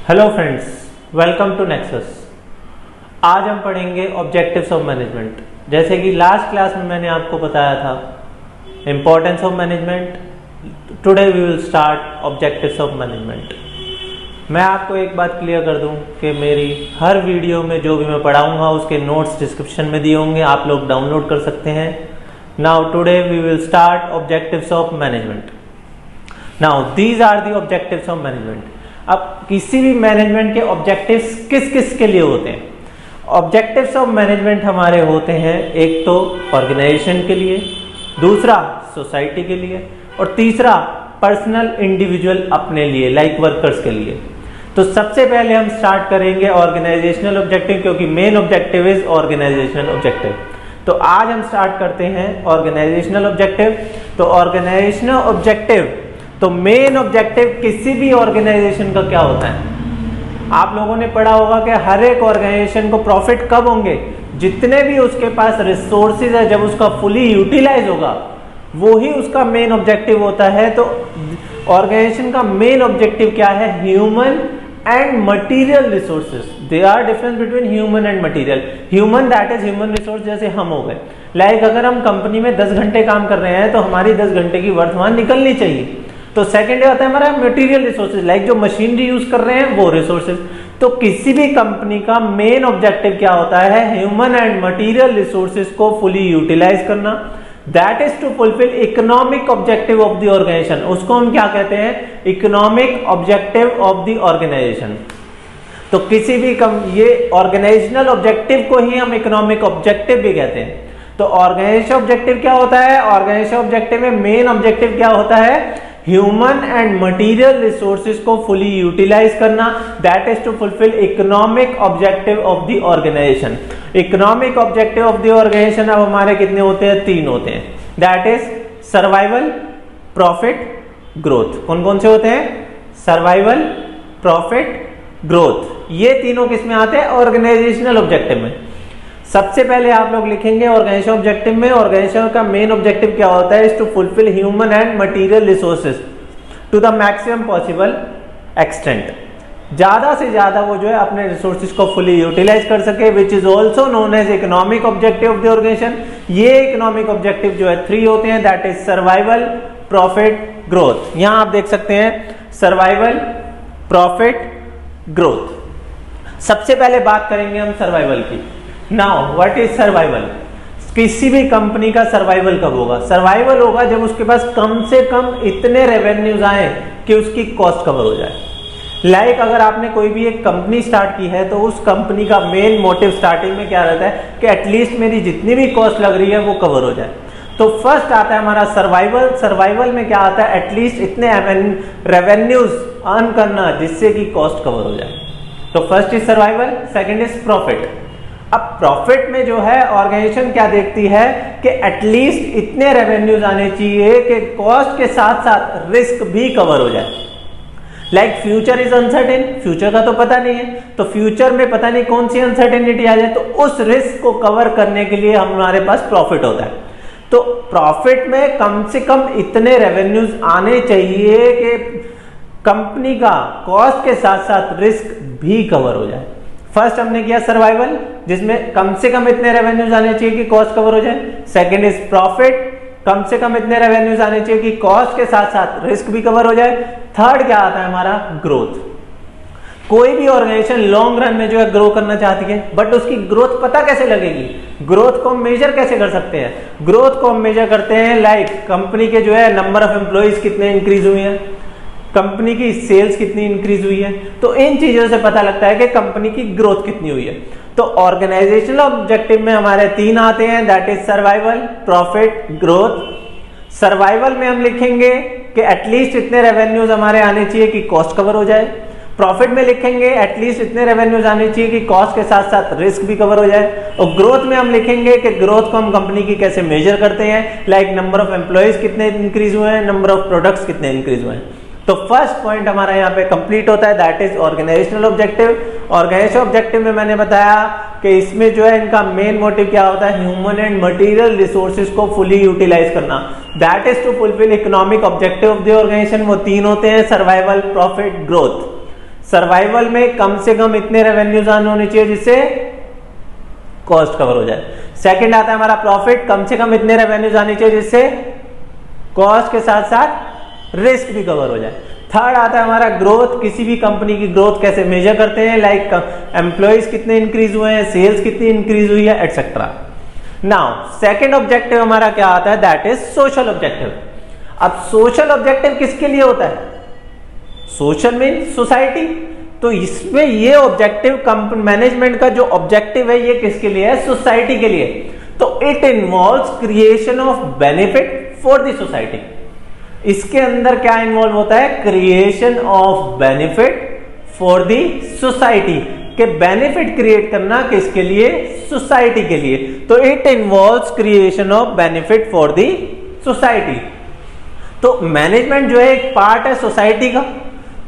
Hello friends, welcome to Nexus. आज हम पढ़ेंगे ऑब्जेक्टिव्स ऑफ मैनेजमेंट। जैसे कि लास्ट क्लास में मैंने आपको बताया था importance of management, today we will start objectives of management. मैं आपको एक बात क्लियर कर दूं कि मेरी हर वीडियो में जो भी मैं पढ़ाऊंगा उसके नोट्स डिस्क्रिप्शन में दिए होंगे, आप लोग डाउनलोड कर सकते हैं। Now today we will start objectives of management. Now these are the objectives of management. अब किसी भी मैनेजमेंट के ऑब्जेक्टिव्स किस किस के लिए होते हैं? ऑब्जेक्टिव्स ऑफ मैनेजमेंट हमारे होते हैं एक तो ऑर्गेनाइजेशन के लिए, दूसरा सोसाइटी के लिए और तीसरा पर्सनल इंडिविजुअल अपने लिए लाइक वर्कर्स के लिए। तो सबसे पहले हम स्टार्ट करेंगे ऑर्गेनाइजेशनल ऑब्जेक्टिव, क्योंकि main objective is organisational objective. तो आज हम स्टार्ट करते हैं ऑर्गेनाइजेशनल ऑब्जेक्टिव। तो ऑर्गेनाइजेशनल ऑब्जेक्टिव, तो मेन ऑब्जेक्टिव किसी भी ऑर्गेनाइजेशन का क्या होता है? आप लोगों ने पढ़ा होगा कि हर एक ऑर्गेनाइजेशन को प्रॉफिट कब होंगे? जितने भी उसके पास रिसोर्सेज है, जब उसका फुली यूटिलाइज होगा, वो ही उसका मेन ऑब्जेक्टिव होता है। तो ऑर्गेनाइजेशन का मेन ऑब्जेक्टिव क्या है? Human and material resources. They are difference between human and material. Human that is human resource, जैसे हम हो गए। लाइक अगर हम कंपनी में 10 घंटे काम कर रहे हैं तो हमारी 10 घंटे की वर्तमान निकलनी चाहिए। तो सेकंड आता है हमारा मटेरियल रिसोर्सेज, लाइक जो मशीनरी यूज कर रहे हैं वो रिसोर्सेज। तो किसी भी कंपनी का मेन ऑब्जेक्टिव क्या होता है? ह्यूमन एंड मटेरियल रिसोर्सेज को फुली यूटिलाइज करना। That is to fulfil economic objective of the organisation. उसको हम क्या कहते हैं? Economic objective of the organisation. तो किसी भी ये ऑर्गेनाइजेशनल ऑब्जेक्टिव को ही हम इकोनॉमिक ऑब्जेक्टिव भी कहते हैं। तो ऑर्गेनाइजेशन ऑब्जेक्टिव क्या होता है? ऑर्गेनाइजेशन ऑब्जेक्टिव में मेन ऑब्जेक्टिव क्या होता है? ह्यूमन एंड मटीरियल रिसोर्सेज को फुली यूटिलाइज करना। That is to fulfil economic objective of the organisation. Economic objective of the organisation अब हमारे कितने होते हैं? 3 होते हैं। That is survival, profit, growth. कौन कौन से होते हैं? Survival, profit, growth. ये तीनों किस में आते हैं? ऑर्गेनाइजेशनल ऑब्जेक्टिव में। सबसे पहले आप लोग लिखेंगे ऑर्गेनाइजेशन ऑब्जेक्टिव में, ऑर्गेनाइजेशन का मेन ऑब्जेक्टिव क्या होता है? Is to fulfil human and material resources to the maximum possible extent. ज्यादा से ज्यादा वो जो है अपने रिसोर्सेज को फुली यूटिलाइज कर सके, which is also known as economic objective of the organisation. ये इकोनॉमिक ऑब्जेक्टिव जो है 3 होते हैं। That is survival, profit, growth. यहां आप देख सकते हैं सर्वाइवल, प्रॉफिट, ग्रोथ। सबसे पहले बात करेंगे हम सर्वाइवल की। Now what is survival? किसी भी कंपनी का सर्वाइवल कब होगा? सर्वाइवल होगा जब उसके पास कम से कम इतने रेवेन्यूज आए कि उसकी कॉस्ट कवर हो जाए। लाइक अगर आपने कोई भी एक कंपनी स्टार्ट की है तो उस कंपनी का मेन मोटिव स्टार्टिंग में क्या रहता है कि एटलीस्ट मेरी जितनी भी कॉस्ट लग रही है वो कवर हो जाए। तो फर्स्ट आता है हमारा सर्वाइवल। सर्वाइवल में क्या आता है? एटलीस्ट इतने रेवेन्यूज अर्न करना जिससे कि कॉस्ट कवर हो जाए। तो first is survival, second is profit. अब प्रॉफिट में जो है ऑर्गेनाइजेशन क्या देखती है कि एटलीस्ट इतने रेवेन्यूज आने चाहिए कि कॉस्ट के साथ साथ रिस्क भी कवर हो जाए। Like future is uncertain, future का तो पता नहीं है, तो फ्यूचर में पता नहीं कौन सी अनसर्टेनिटी आ जाए, तो उस रिस्क को कवर करने के लिए हमारे पास प्रॉफिट होता है। तो प्रॉफिट में कम से कम इतने रेवेन्यूज आने चाहिए कि कंपनी का कॉस्ट के साथ साथ रिस्क भी कवर हो जाए। फर्स्ट हमने किया सर्वाइवल, जिसमें कम से कम इतने रेवेन्यूज आने चाहिए कि कॉस्ट कवर हो जाए। सेकंड इज प्रॉफिट, कम से कम इतने रेवेन्यूज आने चाहिए कि कॉस्ट के साथ साथ रिस्क भी कवर हो जाए। थर्ड क्या आता है हमारा? ग्रोथ। कोई भी ऑर्गेनाइजेशन लॉन्ग रन में जो है ग्रो करना चाहती है, बट उसकी ग्रोथ पता कैसे लगेगी? ग्रोथ को हम मेजर कैसे कर सकते हैं? ग्रोथ को हम मेजर करते हैं लाइक कंपनी के जो है नंबर ऑफ एम्प्लॉइज कितने इंक्रीज हुए हैं, कंपनी की सेल्स कितनी इंक्रीज हुई है। तो इन चीजों से पता लगता है कि कंपनी की ग्रोथ कितनी हुई है। तो ऑर्गेनाइजेशनल ऑब्जेक्टिव में हमारे 3 आते हैं। That is survival, profit, growth. Survival में हम लिखेंगे कि एटलीस्ट इतने रेवेन्यूज हमारे आने चाहिए कि कॉस्ट कवर हो जाए। प्रॉफिट में लिखेंगे एटलीस्ट इतने रेवेन्यूज आने चाहिए कि कॉस्ट के साथ साथ रिस्क भी कवर हो जाए। और ग्रोथ में हम लिखेंगे कि ग्रोथ को हम कंपनी की कैसे मेजर करते हैं, लाइक नंबर ऑफ एम्प्लॉइज कितने इंक्रीज हुए हैं, नंबर ऑफ प्रोडक्ट्स कितने इंक्रीज हुए हैं। तो फर्स्ट पॉइंट हमारा यहाँ पे कंप्लीट होता है। That is organisational objective. Organisation objective में मैंने बताया कि इसमें जो है इनका मेन मोटिव क्या होता है? ह्यूमन एंड मटेरियल रिसोर्सेज को फुली यूटिलाइज करना। That is to fulfil economic objective of the organisation. वो 3 होते हैं, सर्वाइवल, प्रॉफिट, ग्रोथ। सर्वाइवल में कम से कम इतने रेवेन्यूज अर्न होने चाहिए जिससे कॉस्ट कवर हो जाए। सेकंड आता है हमारा प्रॉफिट, कम से कम इतने रेवेन्यूज आने चाहिए जिससे कॉस्ट के साथ साथ रिस्क भी कवर हो जाए। थर्ड आता है हमारा ग्रोथ, किसी भी कंपनी की ग्रोथ कैसे मेजर करते हैं, लाइक एम्प्लॉइज कितने इंक्रीज हुए हैं, सेल्स कितनी इंक्रीज हुई है, एटसेट्रा। नाउ सेकंड ऑब्जेक्टिव हमारा क्या आता है, दैट इज सोशल ऑब्जेक्टिव। अब सोशल ऑब्जेक्टिव किसके लिए होता है, सोशल मीन सोसाइटी, तो इसमें ये ऑब्जेक्टिव मैनेजमेंट का जो ऑब्जेक्टिव है ये किसके लिए है, सोसाइटी के लिए। तो it involves creation of benefit for the society. इसके अंदर क्या इन्वॉल्व होता है, creation of benefit for the society, के बेनिफिट क्रिएट करना किसके लिए, सोसाइटी के लिए। तो it involves creation of benefit for the society. तो मैनेजमेंट जो है एक पार्ट है सोसाइटी का,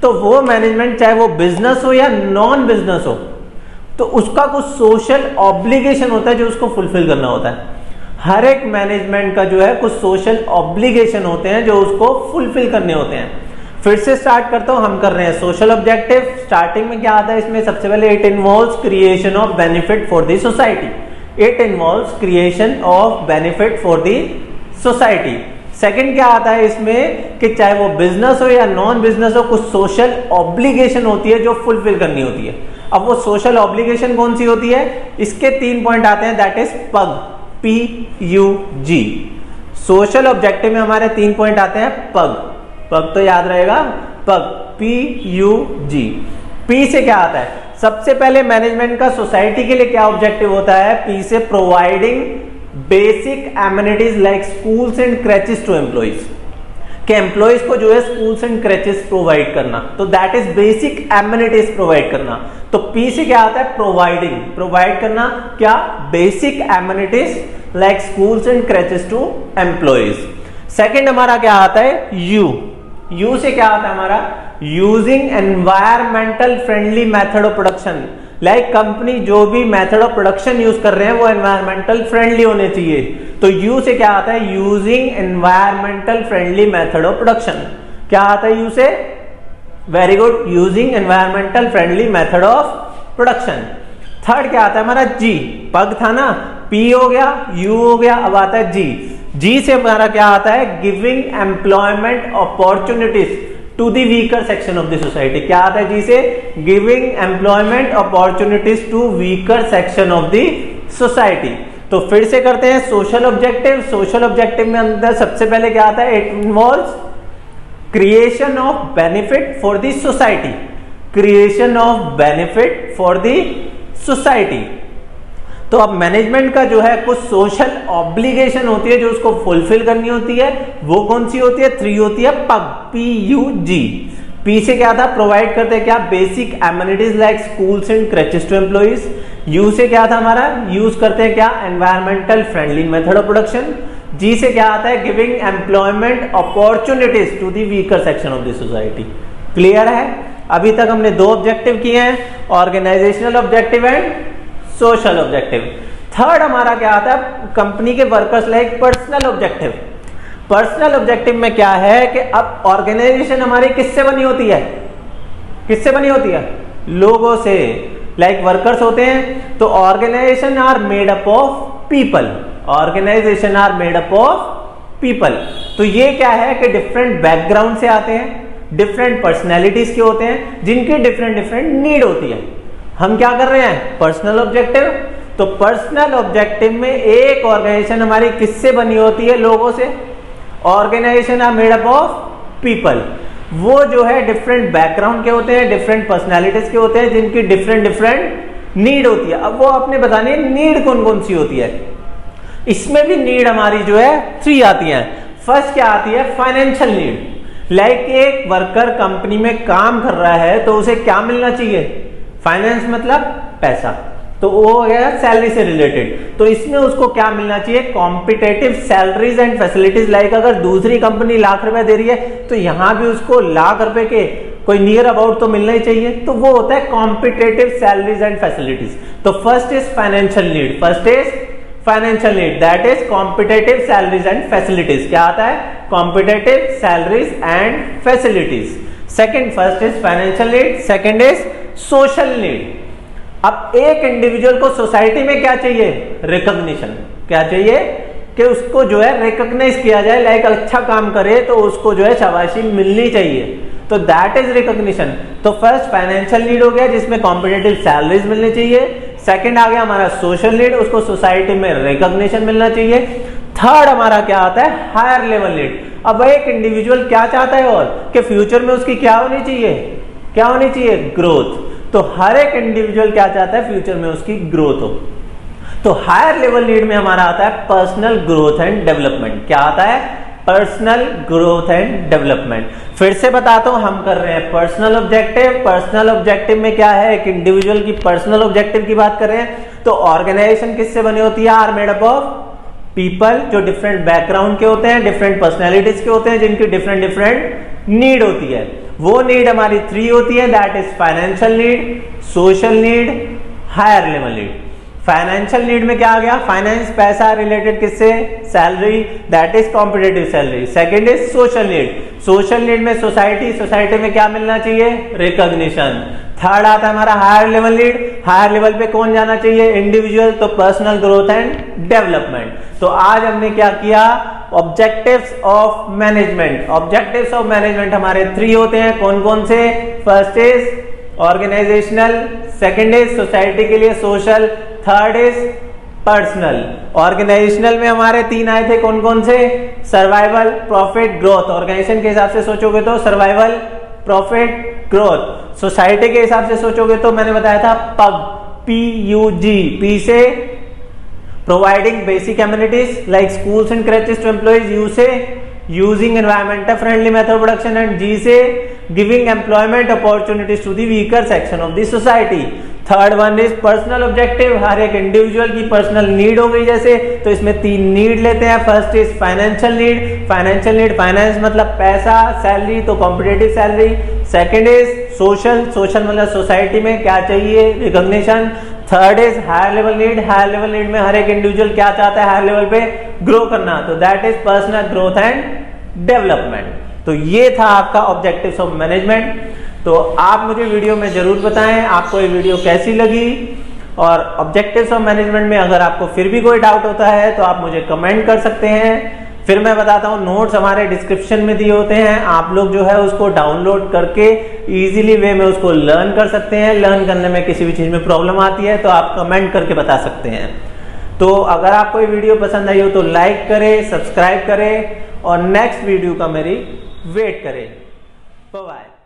तो वो मैनेजमेंट चाहे वो बिजनेस हो या नॉन बिजनेस हो, तो उसका कुछ सोशल ऑब्लिगेशन होता है जो उसको फुलफिल करना होता है। हर एक मैनेजमेंट का जो है कुछ सोशल ऑब्लिगेशन होते हैं जो उसको फुलफिल करने होते हैं। फिर से स्टार्ट करता हूं, हम कर रहे हैं सोशल ऑब्जेक्टिव। स्टार्टिंग में क्या आता है इसमें, सबसे पहले it involves creation of benefit for the society. It involves creation of benefit for the society. Second क्या आता है इसमें कि चाहे वो बिजनेस हो या नॉन बिजनेस हो, कुछ सोशल ऑब्लिगेशन होती है जो फुलफिल करनी होती है। अब वो सोशल ऑब्लिगेशन कौन सी होती है, इसके 3 पॉइंट आते हैं, दैट इज पग, PUG। सोशल ऑब्जेक्टिव में हमारे 3 पॉइंट आते हैं, पग, पग तो याद रहेगा, पग, PUG। P से क्या आता है, सबसे पहले मैनेजमेंट का सोसाइटी के लिए क्या ऑब्जेक्टिव होता है, P से providing basic amenities like schools and creches to employees, के एम्प्लॉइज को जो है स्कूल्स एंड क्रेचेस प्रोवाइड करना, तो that is basic amenities provide करना। तो पी से क्या आता है, प्रोवाइडिंग, प्रोवाइड करना क्या, basic amenities like schools and creches to employees. Second हमारा क्या आता है, यू से क्या आता है हमारा, using environmental friendly method of production, like company जो भी मेथड ऑफ प्रोडक्शन यूज कर रहे हैं वो एनवायरमेंटल फ्रेंडली होने चाहिए। तो यू से क्या आता है, using environmental friendly method of production. क्या आता है यू से, very good, using environmental friendly method of production. Third क्या आता है हमारा, जी, पग था ना, पी हो गया, यू हो गया, अब आता है जी। जी से हमारा क्या आता है, giving employment opportunities to the weaker section of the society. क्या आता है जी से, giving employment opportunities to weaker section of the society. तो फिर से करते हैं सोशल ऑब्जेक्टिव। सोशल ऑब्जेक्टिव में अंदर सबसे पहले क्या आता है, it involves creation of benefit for the society, creation of benefit for the society. तो अब मैनेजमेंट का जो है कुछ सोशल ऑब्लिगेशन होती है जो उसको फुलफिल करनी होती है, वो कौन सी होती है, 3 होती है, पग, PUG। पी से क्या था, प्रोवाइड करते हैं क्या, basic amenities like schools and creches to employees. U से क्या था हमारा, यूज करते हैं क्या, environmental friendly method of production. G से क्या आता है, giving employment opportunities to the weaker section of the society. Clear है, अभी तक हमने 2 ऑब्जेक्टिव किए हैं, organisational objective and social objective. Third हमारा क्या आता है, कंपनी के workers like personal objective. Personal objective में क्या है कि अब ऑर्गेनाइजेशन हमारी किससे बनी होती है, किससे बनी होती है, लोगों से, लाइक वर्कर्स होते हैं। तो organisation are made up of people, organisation are made up of people. तो ये क्या है कि डिफरेंट बैकग्राउंड से आते हैं, डिफरेंट पर्सनैलिटीज के होते हैं, जिनकी डिफरेंट डिफरेंट नीड होती है। हम क्या कर रहे हैं, पर्सनल ऑब्जेक्टिव। तो पर्सनल ऑब्जेक्टिव में एक ऑर्गेनाइजेशन हमारी किससे बनी होती है, लोगों से। Organisation are made up of people, वो जो है डिफरेंट बैकग्राउंड के होते हैं, डिफरेंट पर्सनैलिटीज के होते हैं, जिनकी डिफरेंट डिफरेंट नीड होती है। अब वो आपने बतानी है नीड कौन कौन सी होती है। इसमें भी नीड हमारी जो है 3 आती है। फर्स्ट क्या आती है, फाइनेंशियल नीड, लाइक एक वर्कर कंपनी में काम कर रहा है तो उसे क्या मिलना चाहिए, फाइनेंस मतलब पैसा, तो वो हो गया सैलरी से रिलेटेड। तो इसमें उसको क्या मिलना चाहिए, competitive salaries and facilities. Like अगर दूसरी कंपनी लाख रुपए दे रही है तो यहां भी उसको लाख रुपए के कोई नियर अबाउट तो मिलना ही चाहिए, तो वो होता है कॉम्पिटेटिव सैलरीज एंड फैसिलिटीज। तो first is financial need, first is financial need, that is competitive salaries and facilities. क्या आता है, competitive salaries and facilities. Second, first is financial need, second is social need. अब एक individual को society में क्या चाहिए? रिकॉग्निशन। क्या चाहिए? कि उसको जो है रिकॉग्नाइज किया जाए, लाइक अच्छा काम करे तो उसको जो है शाबाशी मिलनी चाहिए, तो दैट इज रिकॉग्निशन। तो फर्स्ट फाइनेंशियल नीड हो गया जिसमें कॉम्पिटिटिव सैलरीज मिलनी चाहिए। सेकंड आ गया हमारा सोशल नीड, उसको सोसाइटी में रिकॉग्निशन मिलना चाहिए। थर्ड हमारा क्या आता है? Higher level need. अब एक इंडिविजुअल क्या चाहता है और कि फ्यूचर में उसकी क्या होनी चाहिए? क्या होनी चाहिए? ग्रोथ। तो हर एक इंडिविजुअल क्या चाहता है? फ्यूचर में उसकी ग्रोथ हो। तो हायर लेवल नीड में हमारा आता है पर्सनल ग्रोथ एंड डेवलपमेंट। क्या आता है? Personal growth and development. फिर से बताता हूं, हम कर रहे हैं पर्सनल ऑब्जेक्टिव। पर्सनल ऑब्जेक्टिव में क्या है? एक इंडिविजुअल की पर्सनल ऑब्जेक्टिव की बात कर रहे हैं। तो ऑर्गेनाइजेशन किससे बनी होती है? Are made up of people जो डिफरेंट बैकग्राउंड के होते हैं, डिफरेंट पर्सनैलिटीज के होते हैं, जिनकी डिफरेंट डिफरेंट नीड होती है। वो नीड हमारी 3 होती है, that is financial need, social need, higher level need. Financial need में क्या आ गया? फाइनेंस, पैसा रिलेटेड किससे? Salary, that is competitive salary. Second is social need. Social need में सोसाइटी, सोसाइटी में क्या मिलना चाहिए? रिकॉग्निशन। थर्ड आता है हमारा higher level need. Higher level पे कौन जाना चाहिए? इंडिविजुअल। तो पर्सनल ग्रोथ एंड डेवलपमेंट। तो आज हमने क्या किया? Objectives of management. Objectives of management हमारे 3 होते हैं, कौन कौन से? First is organisational, second is society के लिए social, third is personal. Organisational में हमारे 3 आए थे, कौन कौन से? Survival, profit, growth. ऑर्गेनाइजेशन के हिसाब से सोचोगे तो सर्वाइवल, प्रॉफिट, ग्रोथ। सोसाइटी के हिसाब से सोचोगे तो मैंने बताया था पग, PUG। पी से providing basic amenities like schools and creches to employees. U से using environmental friendly method production, and G से giving employment opportunities to the weaker section of the society. Third one is personal objective. हर एक individual की personal need हो गई जैसे, तो इसमें 3 नीड लेते हैं। First is financial need. Financial need, finance मतलब पैसा, सैलरी तो competitive salary. Second is social, social मतलब सोसाइटी में क्या चाहिए? Recognition. Third is higher level need. Higher level need में हर एक इंडिविजुअल क्या चाहता है? हायर लेवल पे ग्रो करना, तो that is personal growth and development. तो ये था आपका ऑब्जेक्टिव्स ऑफ मैनेजमेंट। तो आप मुझे वीडियो में जरूर बताएं आपको ये वीडियो कैसी लगी, और ऑब्जेक्टिव्स ऑफ मैनेजमेंट में अगर आपको फिर भी कोई डाउट होता है तो आप मुझे कमेंट कर सकते हैं। फिर मैं बताता हूँ, नोट्स हमारे डिस्क्रिप्शन में दिए होते हैं, आप लोग जो है उसको डाउनलोड करके इजीली वे में उसको लर्न कर सकते हैं। लर्न करने में किसी भी चीज में प्रॉब्लम आती है तो आप कमेंट करके बता सकते हैं। तो अगर आपको ये वीडियो पसंद आई हो तो लाइक करें, सब्सक्राइब करें और नेक्स्ट वीडियो का मेरी वेट करें। Bye bye.